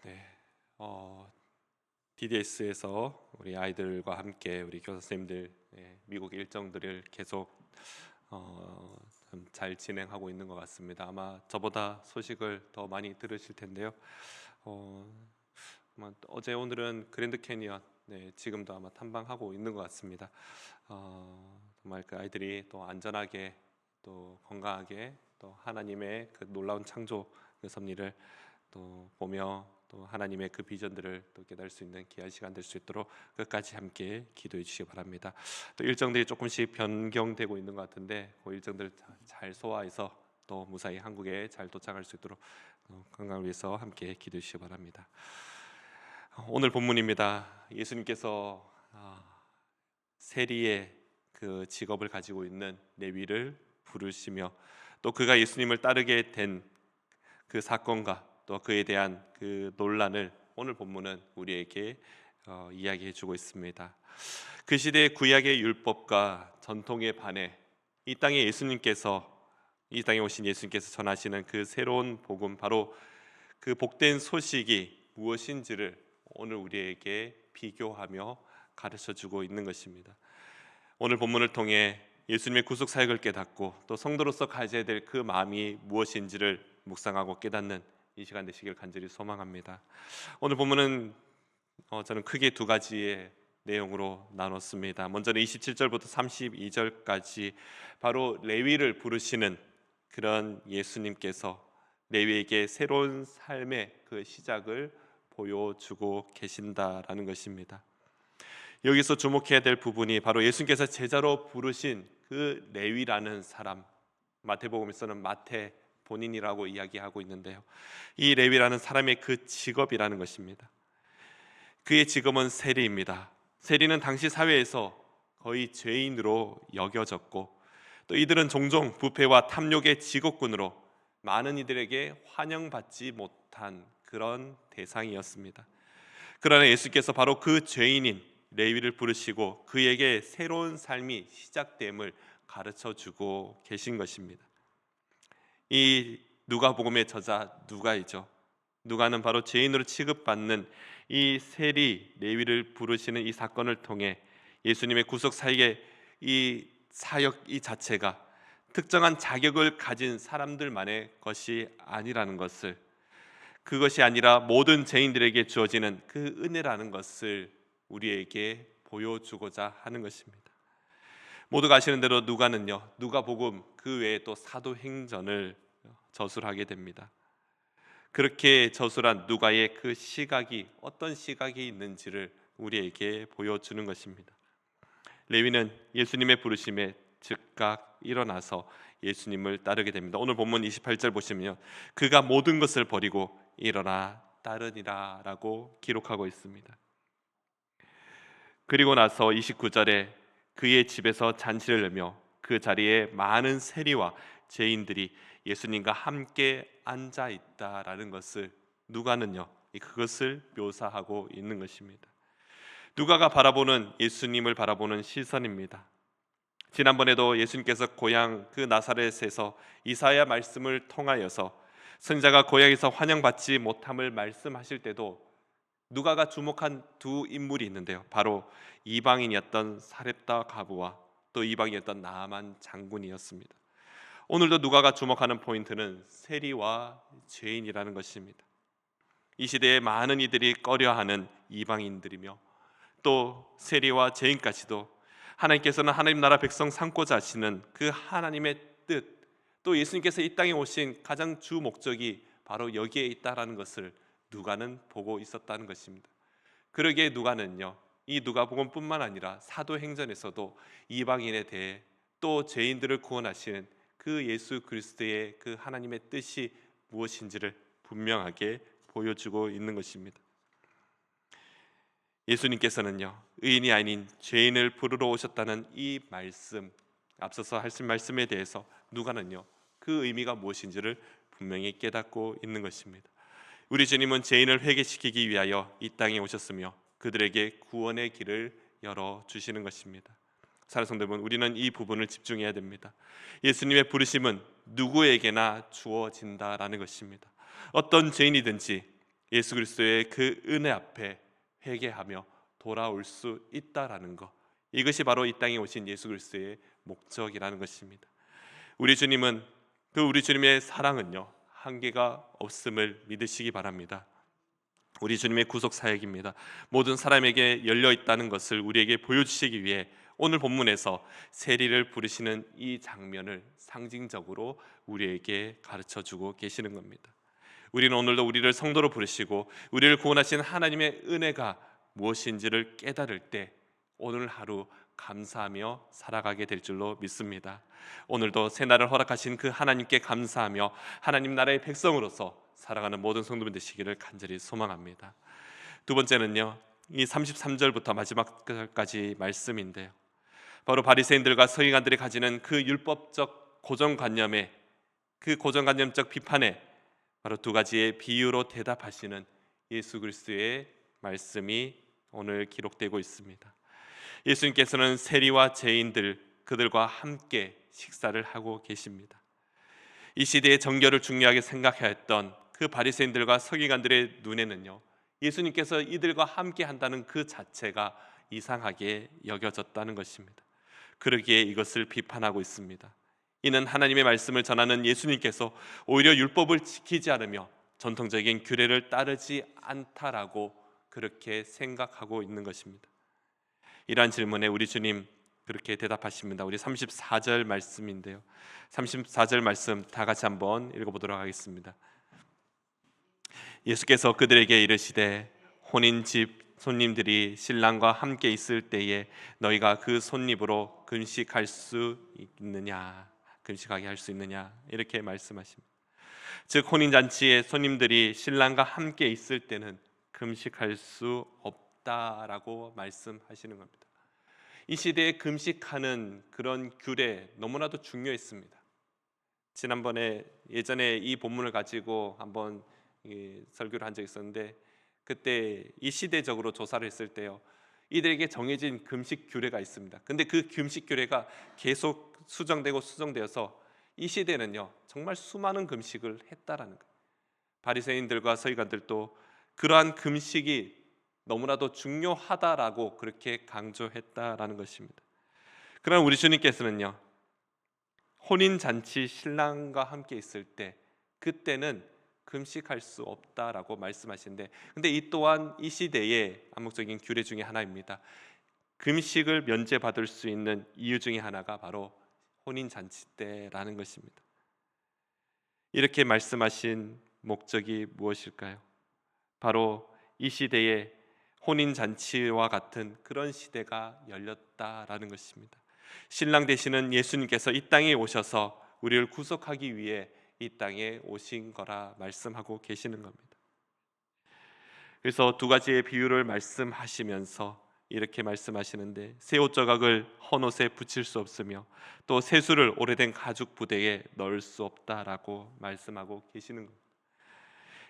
네, DDS에서 우리 아이들과 함께 우리 교사 선생님들 미국 일정들을 계속 잘 진행하고 있는 것 같습니다. 아마 저보다 소식을 더 많이 들으실 텐데요. 어, 아마 어제 오늘은 그랜드 캐니언, 지금도 아마 탐방하고 있는 것 같습니다. 정말 그 아이들이 또 안전하게 또 건강하게 또 하나님의 그 놀라운 창조 그 섭리를 또 보며 또 하나님의 그 비전들을 또 깨달을 수 있는 귀한 시간 될 수 있도록 끝까지 함께 기도해 주시기 바랍니다. 또 일정들이 조금씩 변경되고 있는 것 같은데 그 일정들 잘 소화해서 또 무사히 한국에 잘 도착할 수 있도록 건강을 위해서 함께 기도해 주시기 바랍니다. 오늘 본문입니다. 예수님께서 세리의 그 직업을 가지고 있는 레위를 부르시며 또 그가 예수님을 따르게 된 그 사건과 또 그에 대한 그 논란을 오늘 본문은 우리에게 이야기해 주고 있습니다. 그 시대의 구약의 율법과 전통에 반해 이 땅에 이 땅에 오신 예수님께서 전하시는 그 새로운 복음, 바로 그 복된 소식이 무엇인지를 오늘 우리에게 비교하며 가르쳐 주고 있는 것입니다. 오늘 본문을 통해 예수님의 구속 사역을 깨닫고 또 성도로서 가져야 될 그 마음이 무엇인지를 묵상하고 깨닫는 이 시간 되시길 간절히 소망합니다. 오늘 본문은 저는 크게 두 가지의 내용으로 나눴습니다. 먼저는 27절부터 32절까지 바로 레위를 부르시는 그런 예수님께서 레위에게 새로운 삶의 그 시작을 보여주고 계신다라는 것입니다. 여기서 주목해야 될 부분이 바로 예수님께서 제자로 부르신 그 레위라는 사람, 마태복음에서는 마태 본인이라고 이야기하고 있는데요, 이 레위라는 사람의 그 직업이라는 것입니다. 그의 직업은 세리입니다. 세리는 당시 사회에서 거의 죄인으로 여겨졌고 또 이들은 종종 부패와 탐욕의 직업군으로 많은 이들에게 환영받지 못한 그런 대상이었습니다. 그러나 예수께서 바로 그 죄인인 레위를 부르시고 그에게 새로운 삶이 시작됨을 가르쳐 주고 계신 것입니다. 이 누가복음의 저자 누가이죠. 누가는 바로 죄인으로 취급받는 이 세리 레위를 부르시는 이 사건을 통해 예수님의 구속 사역의 이 사역 이 자체가 특정한 자격을 가진 사람들만의 것이 아니라는 것을, 그것이 아니라 모든 죄인들에게 주어지는 그 은혜라는 것을 우리에게 보여주고자 하는 것입니다. 모두가 아시는 대로 누가는요, 누가복음 그 외에 또 사도행전을 저술하게 됩니다. 그렇게 저술한 누가의 그 시각이 어떤 시각이 있는지를 우리에게 보여주는 것입니다. 레위는 예수님의 부르심에 즉각 일어나서 예수님을 따르게 됩니다. 오늘 본문 28절 보시면요, 그가 모든 것을 버리고 일어나 따르니라 라고 기록하고 있습니다. 그리고 나서 29절에 그의 집에서 잔치를 열며 그 자리에 많은 세리와 죄인들이 예수님과 함께 앉아 있다라는 것을 누가는요, 그것을 묘사하고 있는 것입니다. 누가가 바라보는 예수님을 바라보는 시선입니다. 지난번에도 예수님께서 고향 그 나사렛에서 이사야 말씀을 통하여서 선지자가 고향에서 환영받지 못함을 말씀하실 때도 누가가 주목한 두 인물이 있는데요, 바로 이방인이었던 사렙다 과부와 또 이방인이었던 나아만 장군이었습니다. 오늘도 누가가 주목하는 포인트는 세리와 죄인이라는 것입니다. 이 시대에 많은 이들이 꺼려하는 이방인들이며 또 세리와 죄인까지도 하나님께서는 하나님 나라 백성 삼고자 하시는 그 하나님의 뜻, 또 예수님께서 이 땅에 오신 가장 주 목적이 바로 여기에 있다라는 것을 누가는 보고 있었다는 것입니다. 그러기에 누가는요, 이 누가복음뿐만 아니라 사도행전에서도 이방인에 대해 또 죄인들을 구원하시는 그 예수 그리스도의 그 하나님의 뜻이 무엇인지를 분명하게 보여주고 있는 것입니다. 예수님께서는요, 의인이 아닌 죄인을 부르러 오셨다는 이 말씀, 앞서서 하신 말씀에 대해서 누가는요, 그 의미가 무엇인지를 분명히 깨닫고 있는 것입니다. 우리 주님은 죄인을 회개시키기 위하여 이 땅에 오셨으며 그들에게 구원의 길을 열어주시는 것입니다. 사랑하는 성도 여러분, 우리는 이 부분을 집중해야 됩니다. 예수님의 부르심은 누구에게나 주어진다라는 것입니다. 어떤 죄인이든지 예수 그리스도의 그 은혜 앞에 회개하며 돌아올 수 있다라는 것, 이것이 바로 이 땅에 오신 예수 그리스도의 목적이라는 것입니다. 우리 주님은 우리 주님의 사랑은요 한계가 없음을 믿으시기 바랍니다. 우리 주님의 구속 사역입니다. 모든 사람에게 열려 있다는 것을 우리에게 보여주시기 위해 오늘 본문에서 세리를 부르시는 이 장면을 상징적으로 우리에게 가르쳐주고 계시는 겁니다. 우리는 오늘도 우리를 성도로 부르시고 우리를 구원하신 하나님의 은혜가 무엇인지를 깨달을 때 오늘 하루 감사하며 살아가게 될 줄로 믿습니다. 오늘도 새날을 허락하신 그 하나님께 감사하며 하나님 나라의 백성으로서 살아가는 모든 성도분 되시기를 간절히 소망합니다. 두 번째는요, 이 33절부터 마지막까지 말씀인데요, 바로 바리새인들과 서기관들이 가지는 그 율법적 고정관념의 그 고정관념적 비판에 바로 두 가지의 비유로 대답하시는 예수 그리스도의 말씀이 오늘 기록되고 있습니다. 예수님께서는 세리와 죄인들 그들과 함께 식사를 하고 계십니다. 이 시대의 정결을 중요하게 생각하였던 그 바리새인들과 서기관들의 눈에는요, 예수님께서 이들과 함께 한다는 그 자체가 이상하게 여겨졌다는 것입니다. 그러기에 이것을 비판하고 있습니다. 이는 하나님의 말씀을 전하는 예수님께서 오히려 율법을 지키지 않으며 전통적인 규례를 따르지 않다라고 그렇게 생각하고 있는 것입니다. 이러한 질문에 우리 주님 그렇게 대답하십니다. 우리 34절 말씀인데요, 34절 말씀 다 같이 한번 읽어보도록 하겠습니다. 예수께서 그들에게 이르시되 혼인집 손님들이 신랑과 함께 있을 때에 너희가 그 손님으로 금식할 수 있느냐, 금식하게 할 수 있느냐, 이렇게 말씀하십니다. 즉 혼인잔치에 손님들이 신랑과 함께 있을 때는 금식할 수 없다라고 말씀하시는 겁니다. 이 시대에 금식하는 그런 규례 너무나도 중요했습니다. 지난번에 예전에 이 본문을 가지고 한번 설교를 한 적이 있었는데, 그때 이 시대적으로 조사를 했을 때요, 이들에게 정해진 금식 규례가 있습니다. 근데 그 금식 규례가 계속 수정되어서 이 시대는요 정말 수많은 금식을 했다라는 거예요. 바리새인들과 서기관들도 그러한 금식이 너무나도 중요하다라고 그렇게 강조했다라는 것입니다. 그러나 우리 주님께서는요, 혼인잔치 신랑과 함께 있을 때 그때는 금식할 수 없다라고 말씀하시는데, 근데 이 또한 이 시대의 암묵적인 규례 중에 하나입니다. 금식을 면제받을 수 있는 이유 중에 하나가 바로 혼인잔치 때라는 것입니다. 이렇게 말씀하신 목적이 무엇일까요? 바로 이 시대에 혼인잔치와 같은 그런 시대가 열렸다라는 것입니다. 신랑 되시는 예수님께서 이 땅에 오셔서 우리를 구속하기 위해 이 땅에 오신 거라 말씀하고 계시는 겁니다. 그래서 두 가지의 비유를 말씀하시면서 이렇게 말씀하시는데, 새 옷 조각을 헌 옷에 붙일 수 없으며 또 세수를 오래된 가죽 부대에 넣을 수 없다라고 말씀하고 계시는 겁니다.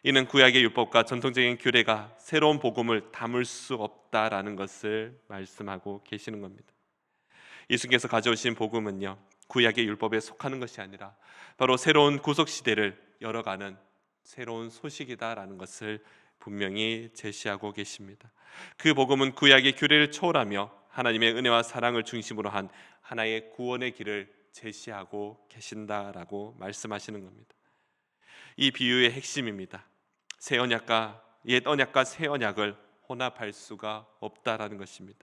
이는 구약의 율법과 전통적인 규례가 새로운 복음을 담을 수 없다라는 것을 말씀하고 계시는 겁니다. 예수께서 가져오신 복음은요, 구약의 율법에 속하는 것이 아니라 바로 새로운 구속 시대를 열어가는 새로운 소식이다라는 것을 분명히 제시하고 계십니다. 그 복음은 구약의 규례를 초월하며 하나님의 은혜와 사랑을 중심으로 한 하나의 구원의 길을 제시하고 계신다라고 말씀하시는 겁니다. 이 비유의 핵심입니다. 새 언약과 옛 언약과 새 언약을 혼합할 수가 없다라는 것입니다.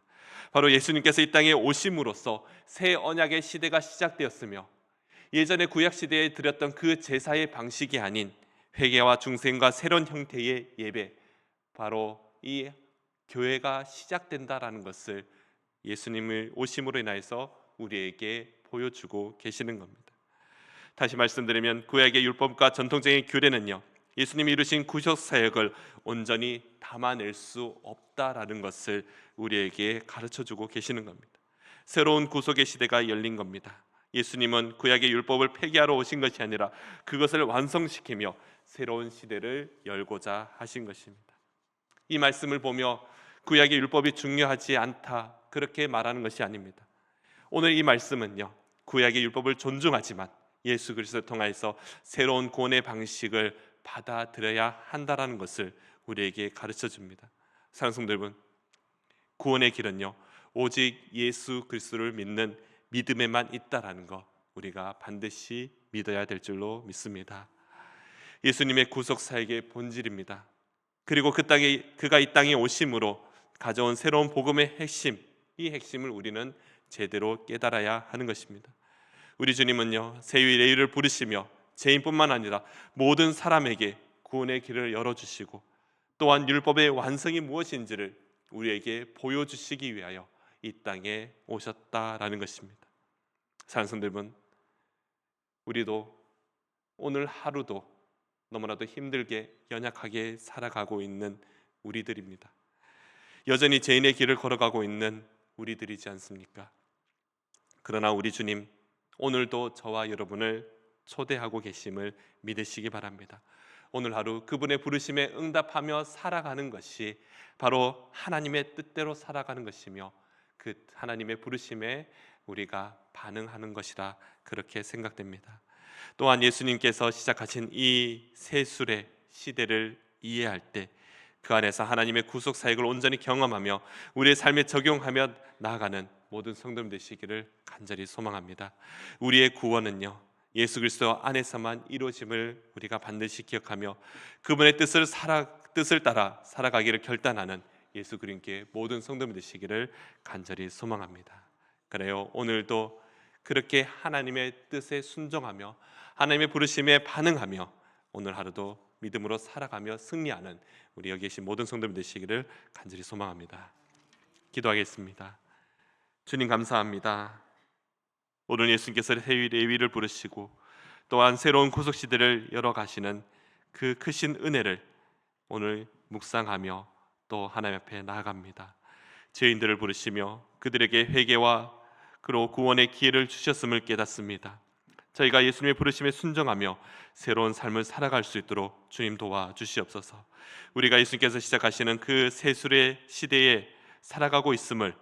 바로 예수님께서 이 땅에 오심으로써 새 언약의 시대가 시작되었으며, 예전의 구약 시대에 드렸던 그 제사의 방식이 아닌 회개와 중생과 새로운 형태의 예배, 바로 이 교회가 시작된다라는 것을 예수님의 오심으로 인하여서 우리에게 보여주고 계시는 겁니다. 다시 말씀드리면 구약의 율법과 전통적인 규례는요, 예수님이 이루신 구속 사역을 온전히 담아낼 수 없다라는 것을 우리에게 가르쳐주고 계시는 겁니다. 새로운 구속의 시대가 열린 겁니다. 예수님은 구약의 율법을 폐기하러 오신 것이 아니라 그것을 완성시키며 새로운 시대를 열고자 하신 것입니다. 이 말씀을 보며 구약의 율법이 중요하지 않다 그렇게 말하는 것이 아닙니다. 오늘 이 말씀은요, 구약의 율법을 존중하지만 예수 그리스도를 통하여서 새로운 구원의 방식을 받아들여야 한다라는 것을 우리에게 가르쳐 줍니다. 사랑하는 성도 여러분, 구원의 길은요 오직 예수 그리스도를 믿는 믿음에만 있다라는 것 우리가 반드시 믿어야 될 줄로 믿습니다. 예수님의 구속 사역의 본질입니다. 그리고 그가 이 땅에 오심으로 가져온 새로운 복음의 핵심, 이 핵심을 우리는 제대로 깨달아야 하는 것입니다. 우리 주님은요 세위 레위를 부르시며 죄인뿐만 아니라 모든 사람에게 구원의 길을 열어주시고 또한 율법의 완성이 무엇인지를 우리에게 보여주시기 위하여 이 땅에 오셨다라는 것입니다. 사랑하는 성도 여러분, 우리도 오늘 하루도 너무나도 힘들게 연약하게 살아가고 있는 우리들입니다. 여전히 죄인의 길을 걸어가고 있는 우리들이지 않습니까? 그러나 우리 주님 오늘도 저와 여러분을 초대하고 계심을 믿으시기 바랍니다. 오늘 하루 그분의 부르심에 응답하며 살아가는 것이 바로 하나님의 뜻대로 살아가는 것이며 그 하나님의 부르심에 우리가 반응하는 것이라 그렇게 생각됩니다. 또한 예수님께서 시작하신 이 세술의 시대를 이해할 때 그 안에서 하나님의 구속 사역을 온전히 경험하며 우리의 삶에 적용하며 나아가는 모든 성도님 되시기를 간절히 소망합니다. 우리의 구원은요 예수 그리스도 안에서만 이루어짐을 우리가 반드시 기억하며 그분의 뜻을 따라 살아가기를 결단하는 예수 그리스도의 모든 성도님 되시기를 간절히 소망합니다. 그래요, 오늘도 그렇게 하나님의 뜻에 순종하며 하나님의 부르심에 반응하며 오늘 하루도 믿음으로 살아가며 승리하는 우리 여기 계신 모든 성도님 되시기를 간절히 소망합니다. 기도하겠습니다. 주님 감사합니다. 오늘 예수님께서 세위 레위를 부르시고 또한 새로운 구속 시대를 열어가시는 그 크신 은혜를 오늘 묵상하며 또 하나님 앞에 나아갑니다. 죄인들을 부르시며 그들에게 회개와 그리고 구원의 기회를 주셨음을 깨닫습니다. 저희가 예수님의 부르심에 순종하며 새로운 삶을 살아갈 수 있도록 주님 도와주시옵소서. 우리가 예수님께서 시작하시는 그 세술의 시대에 살아가고 있음을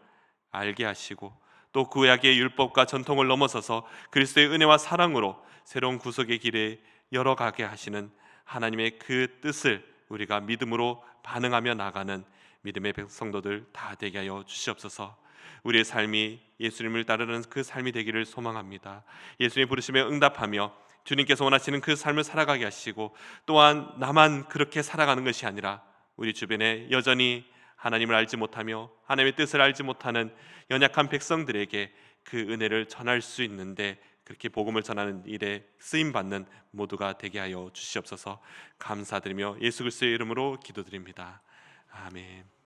알게 하시고 또 구약의 율법과 전통을 넘어서서 그리스도의 은혜와 사랑으로 새로운 구속의 길에 열어가게 하시는 하나님의 그 뜻을 우리가 믿음으로 반응하며 나가는 믿음의 백성도들 다 되게 하여 주시옵소서. 우리의 삶이 예수님을 따르는 그 삶이 되기를 소망합니다. 예수님 부르심에 응답하며 주님께서 원하시는 그 삶을 살아가게 하시고 또한 나만 그렇게 살아가는 것이 아니라 우리 주변에 여전히 하나님을 알지 못하며 하나님의 뜻을 알지 못하는 연약한 백성들에게 그 은혜를 전할 수 있는데 그렇게 복음을 전하는 일에 쓰임받는 모두가 되게 하여 주시옵소서. 감사드리며 예수 그리스도의 이름으로 기도드립니다. 아멘.